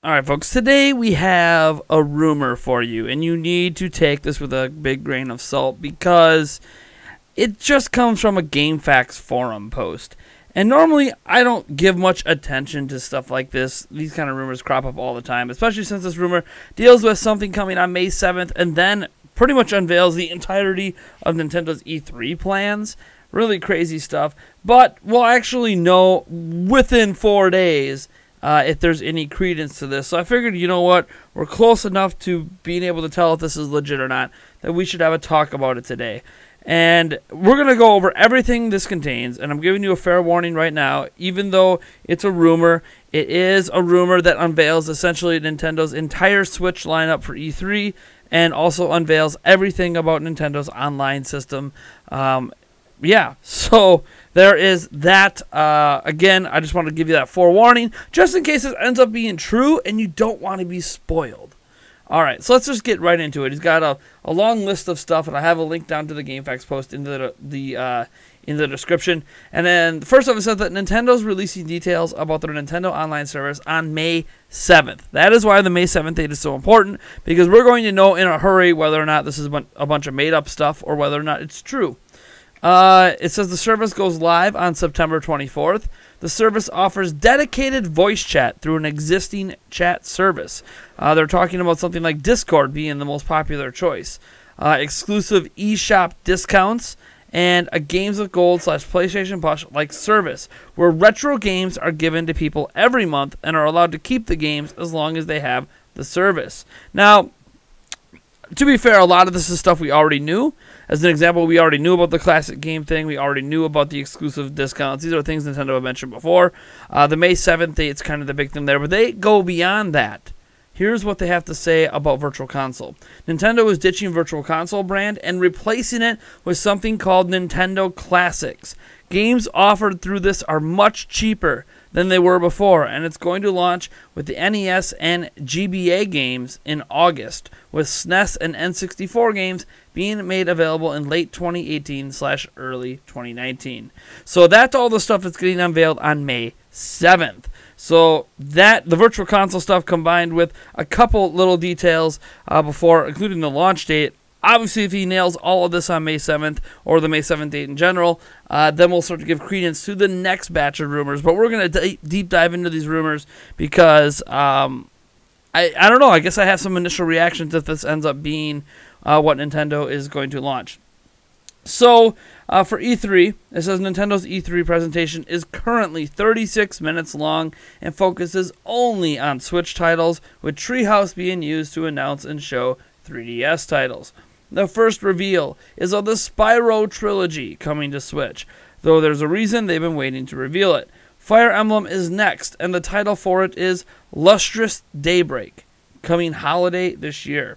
Alright folks, today we have a rumor for you, and you need to take this with a big grain of salt because it just comes from a GameFAQs forum post. And normally I don't give much attention to stuff like this. These kind of rumors crop up all the time, especially since this rumor deals with something coming on May 7th and then pretty much unveils the entirety of Nintendo's E3 plans. Really crazy stuff, but we'll actually know within 4 days if there's any credence to this. So I figured, you know what, we're close enough to being able to tell if this is legit or not, that we should have a talk about it today. And we're going to go over everything this contains, and I'm giving you a fair warning right now. Even though it's a rumor, it is a rumor that unveils essentially Nintendo's entire Switch lineup for E3, and also unveils everything about Nintendo's online system. Yeah, so there is that. Again, I just want to give you that forewarning, just in case it ends up being true and you don't want to be spoiled. All right, so let's just get right into it. He's got a long list of stuff, and I have a link down to the GameFAQs post in the description. And then first off, it says that Nintendo's releasing details about their Nintendo Online service on May 7th. That is why the May 7th date is so important, because we're going to know in a hurry whether or not this is a bunch of made-up stuff or whether or not it's true. It says the service goes live on September 24th. The service offers dedicated voice chat through an existing chat service. They're talking about something like Discord being the most popular choice. Exclusive eShop discounts and a Games with Gold / PlayStation Plus like service where retro games are given to people every month and are allowed to keep the games as long as they have the service. Now, to be fair, a lot of this is stuff we already knew. As an example, we already knew about the classic game thing. We already knew about the exclusive discounts. These are things Nintendo have mentioned before. The May 7th date is kind of the big thing there, but they go beyond that. Here's what they have to say about Virtual Console. Nintendo is ditching Virtual Console brand and replacing it with something called Nintendo Classics. Games offered through this are much cheaper than they were before, and it's going to launch with the NES and GBA games in August, with SNES and N64 games being made available in late 2018/early 2019. So that's all the stuff that's getting unveiled on May 7th. So that, the Virtual Console stuff combined with a couple little details before, including the launch date. Obviously, if he nails all of this on May 7th, or the May 7th date in general, then we'll start to give credence to the next batch of rumors. But we're going to deep dive into these rumors because, I don't know, I guess I have some initial reactions if this ends up being what Nintendo is going to launch. So, for E3, it says Nintendo's E3 presentation is currently 36 minutes long and focuses only on Switch titles, with Treehouse being used to announce and show 3DS titles. The first reveal is of the Spyro trilogy coming to Switch, though there's a reason they've been waiting to reveal it. Fire Emblem is next, and the title for it is Lustrous Daybreak, coming holiday this year.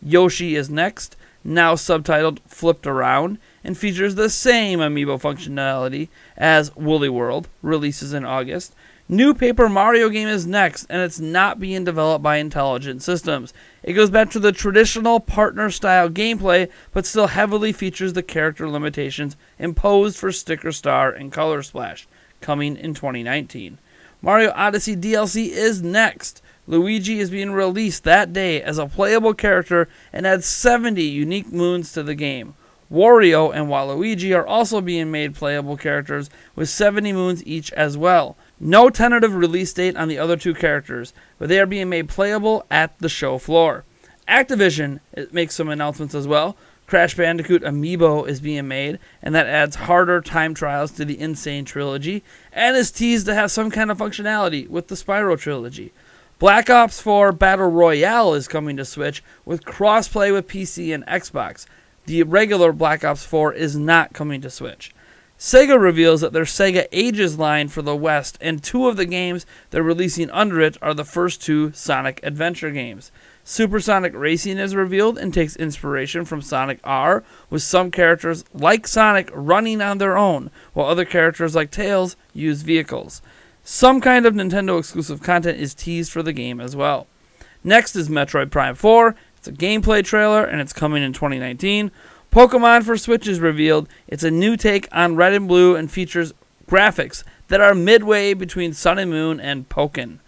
Yoshi is next, now subtitled Flipped Around, and features the same amiibo functionality as Woolly World, releases in August. New Paper Mario game is next, and it's not being developed by Intelligent Systems. It goes back to the traditional partner-style gameplay, but still heavily features the character limitations imposed for Sticker Star and Color Splash, coming in 2019. Mario Odyssey DLC is next. Luigi is being released that day as a playable character and adds 70 unique moons to the game. Wario and Waluigi are also being made playable characters with 70 moons each as well. No tentative release date on the other two characters, but they are being made playable at the show floor. Activision makes some announcements as well. Crash Bandicoot Amiibo is being made, and that adds harder time trials to the Insane Trilogy, and is teased to have some kind of functionality with the Spyro Trilogy. Black Ops 4 Battle Royale is coming to Switch with crossplay with PC and Xbox. The regular Black Ops 4 is not coming to Switch. Sega reveals that their Sega Ages line for the West, and two of the games they're releasing under it are the first two Sonic Adventure games. Supersonic Racing is revealed and takes inspiration from Sonic R, with some characters like Sonic running on their own, while other characters like Tails use vehicles. Some kind of Nintendo exclusive content is teased for the game as well. Next is Metroid Prime 4. It's a gameplay trailer, and it's coming in 2019. Pokemon for Switch is revealed. It's a new take on Red and Blue and features graphics that are midway between Sun and Moon and Pokken.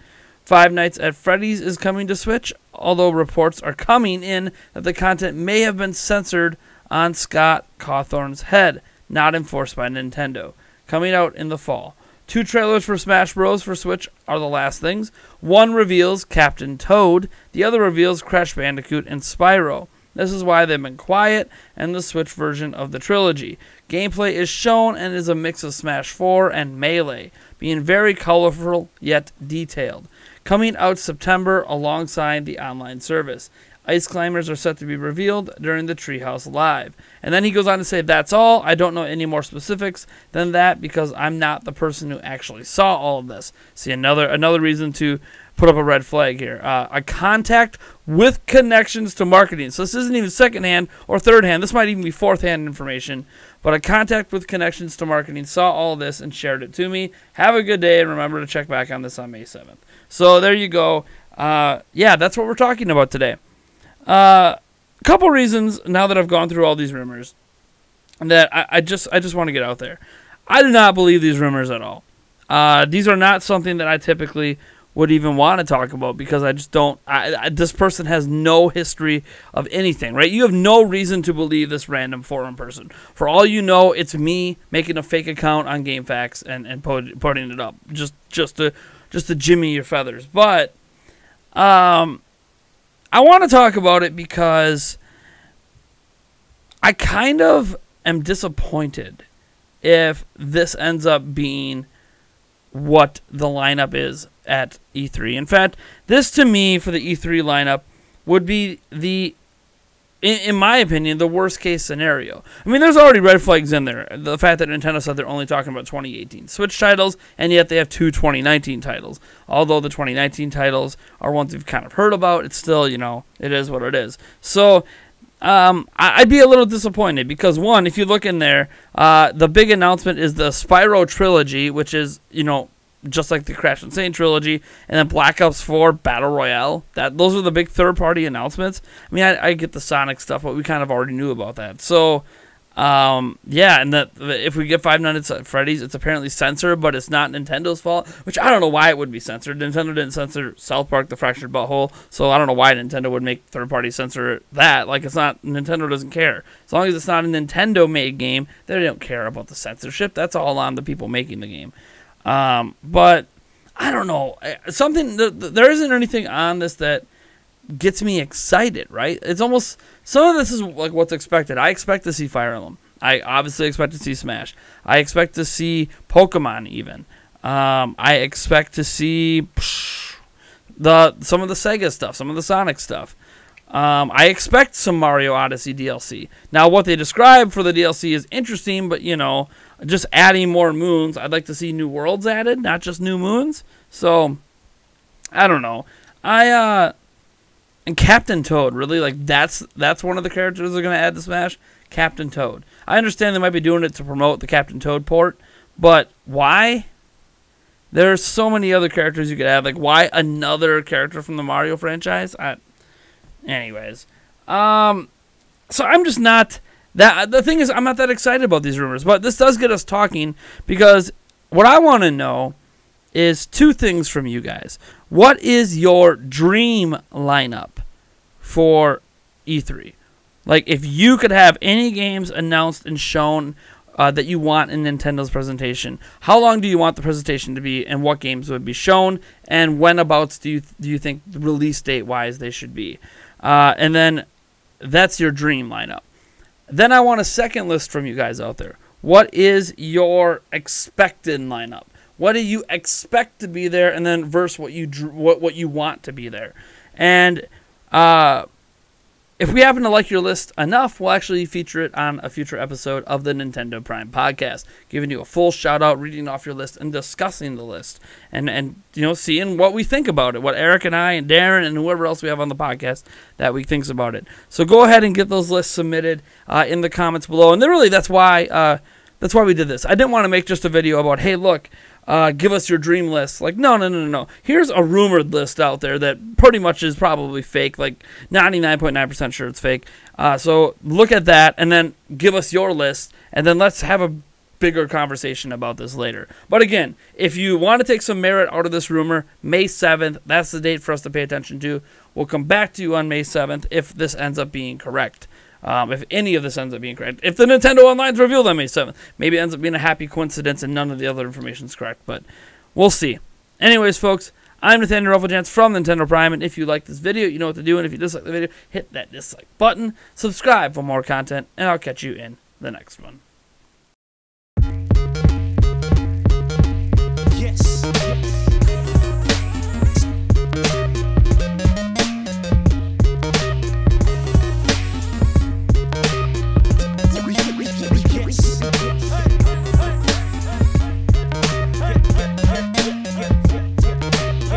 Five Nights at Freddy's is coming to Switch, although reports are coming in that the content may have been censored on Scott Cawthorn's head, not enforced by Nintendo. Coming out in the fall. 2 trailers for Smash Bros. For Switch are the last things. One reveals Captain Toad, the other reveals Crash Bandicoot and Spyro. This is why they've been quiet and the Switch version of the trilogy. Gameplay is shown and is a mix of Smash 4 and Melee, being very colorful yet detailed. Coming out September alongside the online service. Ice climbers are set to be revealed during the Treehouse Live. And then he goes on to say, that's all. I don't know any more specifics than that because I'm not the person who actually saw all of this. See, another reason to put up a red flag here. A contact with connections to marketing. So this isn't even secondhand or third-hand. This might even be fourth-hand information. But a contact with connections to marketing saw all of this and shared it to me. Have a good day, and remember to check back on this on May 7th. So there you go. Yeah, that's what we're talking about today. A couple reasons now that I've gone through all these rumors that I just want to get out there. I do not believe these rumors at all. These are not something that I typically would even want to talk about because I just don't. This person has no history of anything, right? You have no reason to believe this random forum person. For all you know, it's me making a fake account on GameFAQs and putting it up just to jimmy your feathers. But I want to talk about it because I kind of am disappointed if this ends up being what the lineup is at E3. In fact, this to me for the E3 lineup would be in my opinion, the worst case scenario. I mean, there's already red flags in there. The fact that Nintendo said they're only talking about 2018 Switch titles, and yet they have 2 2019 titles. Although the 2019 titles are ones we've kind of heard about, it's still, it is what it is. So, I'd be a little disappointed because, one, if you look in there, the big announcement is the Spyro trilogy, which is, just like the Crash Insane trilogy, and then Black Ops 4 Battle Royale. Those are the big third-party announcements. I mean, I get the Sonic stuff, but we kind of already knew about that. So, yeah, and if we get Five Nights at Freddy's, it's apparently censored, but it's not Nintendo's fault, which I don't know why it would be censored. Nintendo didn't censor South Park: The Fractured Butthole, so I don't know why Nintendo would make third-party censor that. Like, it's not, Nintendo doesn't care. As long as it's not a Nintendo-made game, they don't care about the censorship. That's all on the people making the game. But I don't know. There isn't anything on this that gets me excited, right? It's almost, some of this is like what's expected. I expect to see Fire Emblem. I obviously expect to see Smash. I expect to see Pokemon even. I expect to see some of the Sega stuff, some of the Sonic stuff. I expect some Mario Odyssey DLC. Now, what they describe for the DLC is interesting, but, just adding more moons. I'd like to see new worlds added, not just new moons. So, I don't know. And Captain Toad, really, like, that's one of the characters they're going to add to Smash. Captain Toad. I understand they might be doing it to promote the Captain Toad port, but why? There's so many other characters you could add. Like, why another character from the Mario franchise? Anyways, so I'm just not that. The thing is, I'm not that excited about these rumors, but this does get us talking because what I want to know is 2 things from you guys. What is your dream lineup for E3? Like, if you could have any games announced and shown that you want in Nintendo's presentation, how long do you want the presentation to be, and what games would be shown, and whenabouts do you think release date wise they should be? And then that's your dream lineup. Then I want a second list from you guys out there. What is your expected lineup? What do you expect to be there? And then versus what you want to be there. And if we happen to like your list enough, we'll actually feature it on a future episode of the Nintendo Prime Podcast, giving you a full shout-out, reading off your list, and discussing the list, and seeing what we think about it, what Eric and I and Darren and whoever else we have on the podcast that we thinks about it. So go ahead and get those lists submitted in the comments below. And then really, that's why we did this. I didn't want to make just a video about, hey, look, give us your dream list. Like, no. Here's a rumored list out there that pretty much is probably fake. Like, 99.9% sure it's fake. So look at that, and then give us your list, and then let's have bigger conversation about this later. But again, if you want to take some merit out of this rumor, May 7th, that's the date for us to pay attention to. We'll come back to you on May 7th if this ends up being correct. If any of this ends up being correct. If the Nintendo Online's revealed on May 7th, maybe it ends up being a happy coincidence and none of the other information is correct, but we'll see. Anyways, folks, I'm Nathaniel Rufflejans from Nintendo Prime, and if you like this video, you know what to do, and if you dislike the video, hit that dislike button, subscribe for more content, and I'll catch you in the next one.